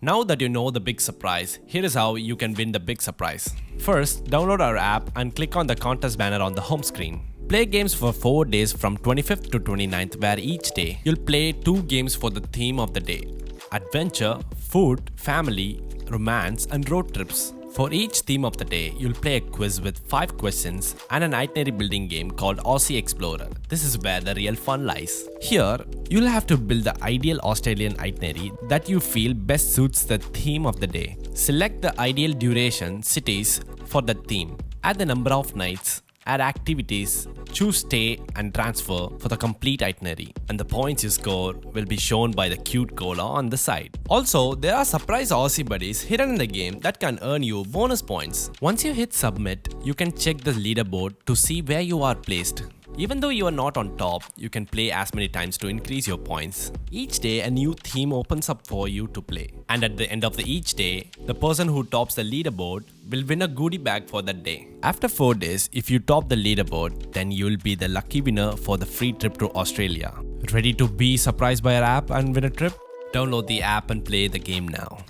Now that you know the big surprise, here is how you can win the big surprise. First, download our app and click on the contest banner on the home screen. Play games for 4 days from 25th to 29th, where each day you'll play 2 games for the theme of the day: adventure, food, family, romance, and road trips. For each theme of the day, you'll play a quiz with 5 questions and an itinerary building game called Aussie Explorer. This is where the real fun lies. Here, you'll have to build the ideal Australian itinerary that you feel best suits the theme of the day. Select the ideal duration cities for the theme, add the number of nights, add activities, choose stay and transfer for the complete itinerary, and the points you score will be shown by the cute cola on the side. Also, there are surprise Aussie buddies hidden in the game that can earn you bonus points. Once you hit submit, you can check the leaderboard to see where you are placed. Even though you are not on top, you can play as many times to increase your points. Each day, a new theme opens up for you to play. And at the end of each day, the person who tops the leaderboard will win a goodie bag for that day. After 4 days, if you top the leaderboard, then you'll be the lucky winner for the free trip to Australia. Ready to be surprised by our app and win a trip? Download the app and play the game now.